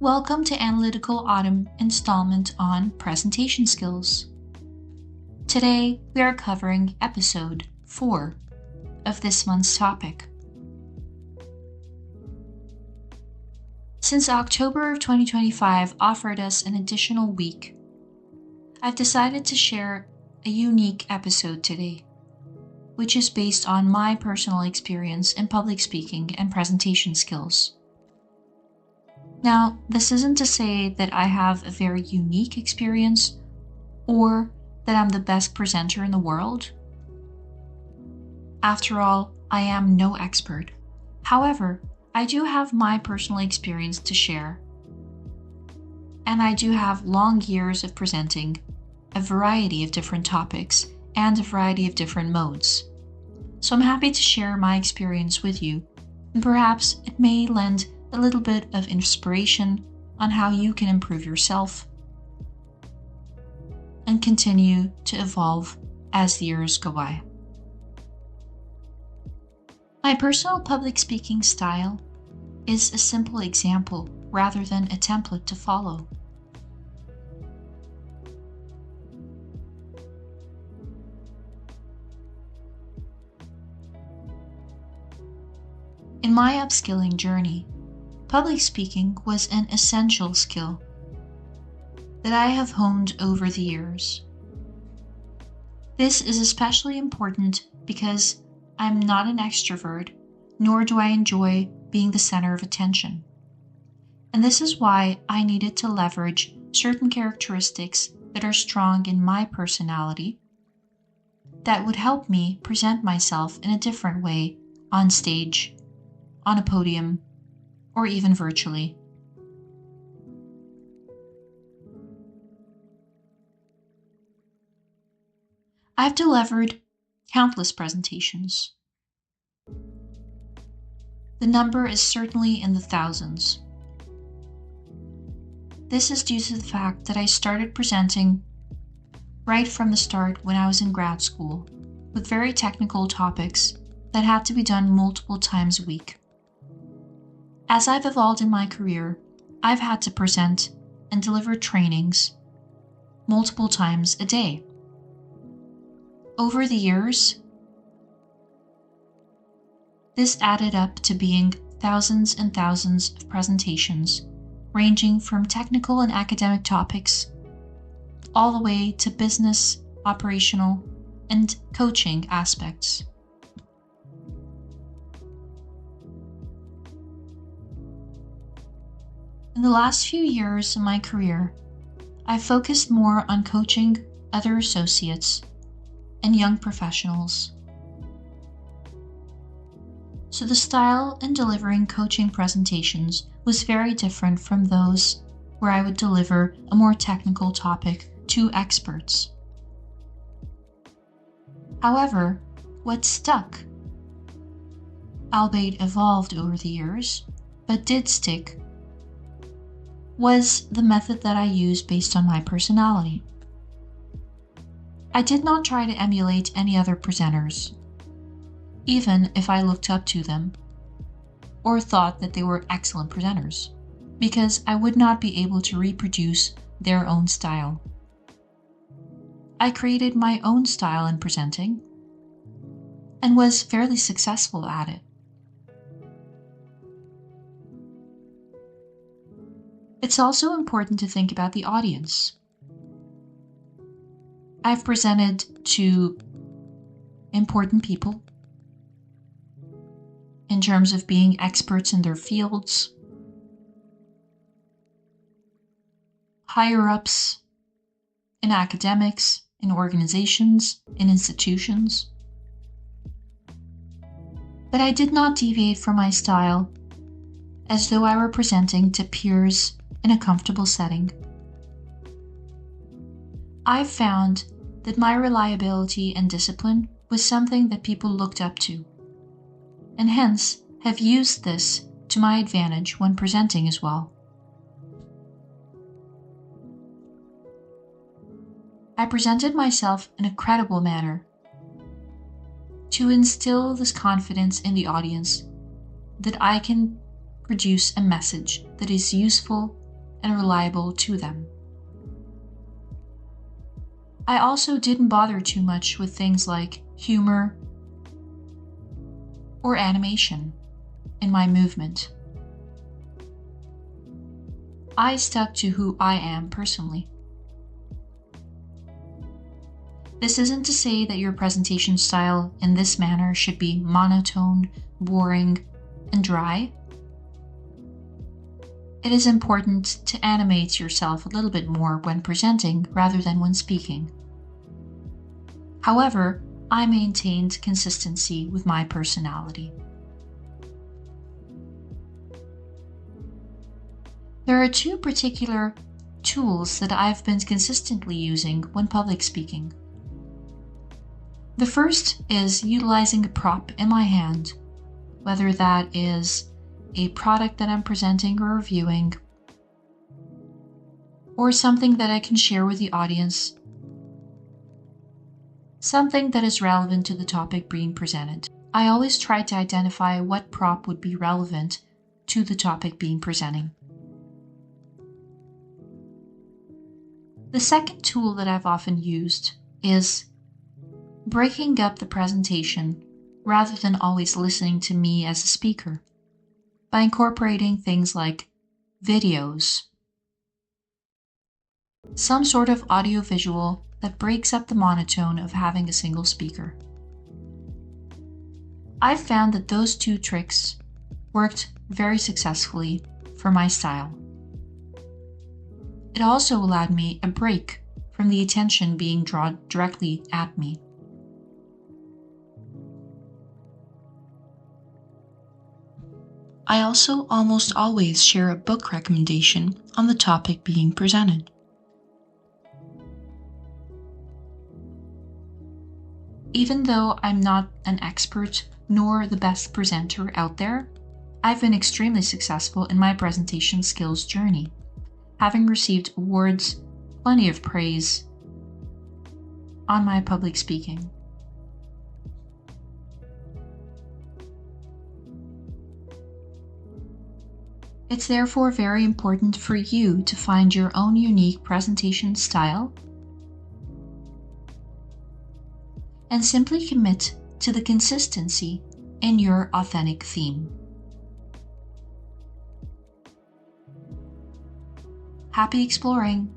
Welcome to Analytical Autumn installment on presentation skills. Today, we are covering episode 4 of this month's topic. Since October of 2025 offered us an additional week, I've decided to share a unique episode today, which is based on my personal experience in public speaking and presentation skills. Now, this isn't to say that I have a very unique experience or that I'm the best presenter in the world. After all, I am no expert. However, I do have my personal experience to share. And I do have long years of presenting a variety of different topics and a variety of different modes. So I'm happy to share my experience with you, and perhaps it may lend a little bit of inspiration on how you can improve yourself and continue to evolve as the years go by. My personal public speaking style is a simple example rather than a template to follow. In my upskilling journey, public speaking was an essential skill that I have honed over the years. This is especially important because I'm not an extrovert, nor do I enjoy being the center of attention. And this is why I needed to leverage certain characteristics that are strong in my personality that would help me present myself in a different way on stage, on a podium, or even virtually. I've delivered countless presentations. The number is certainly in the thousands. This is due to the fact that I started presenting right from the start when I was in grad school with very technical topics that had to be done multiple times a week. As I've evolved in my career, I've had to present and deliver trainings multiple times a day. Over the years, this added up to being thousands and thousands of presentations, ranging from technical and academic topics, all the way to business, operational, and coaching aspects. In the last few years of my career, I've focused more on coaching other associates and young professionals. So the style in delivering coaching presentations was very different from those where I would deliver a more technical topic to experts. However, what stuck, albeit evolved over the years, but did stick, was the method that I used based on my personality. I did not try to emulate any other presenters, even if I looked up to them or thought that they were excellent presenters, because I would not be able to reproduce their own style. I created my own style in presenting and was fairly successful at it. It's also important to think about the audience. I've presented to important people in terms of being experts in their fields, higher ups in academics, in organizations, in institutions. But I did not deviate from my style as though I were presenting to peers in a comfortable setting. I've found that my reliability and discipline was something that people looked up to, and hence have used this to my advantage when presenting as well. I presented myself in a credible manner to instill this confidence in the audience that I can produce a message that is useful and reliable to them. I also didn't bother too much with things like humor or animation in my movement. I stuck to who I am personally. This isn't to say that your presentation style in this manner should be monotone, boring, and dry. It is important to animate yourself a little bit more when presenting rather than when speaking. However, I maintained consistency with my personality. There are two particular tools that I've been consistently using when public speaking. The first is utilizing a prop in my hand, whether that is a product that I'm presenting or reviewing, or something that I can share with the audience, something that is relevant to the topic being presented. I always try to identify what prop would be relevant to the topic being presented. The second tool that I've often used is breaking up the presentation rather than always listening to me as a speaker by incorporating things like videos, some sort of audio-visual that breaks up the monotone of having a single speaker. I've found that those two tricks worked very successfully for my style. It also allowed me a break from the attention being drawn directly at me. I also almost always share a book recommendation on the topic being presented. Even though I'm not an expert nor the best presenter out there, I've been extremely successful in my presentation skills journey, having received awards, plenty of praise on my public speaking. It's therefore very important for you to find your own unique presentation style and simply commit to the consistency in your authentic theme. Happy exploring!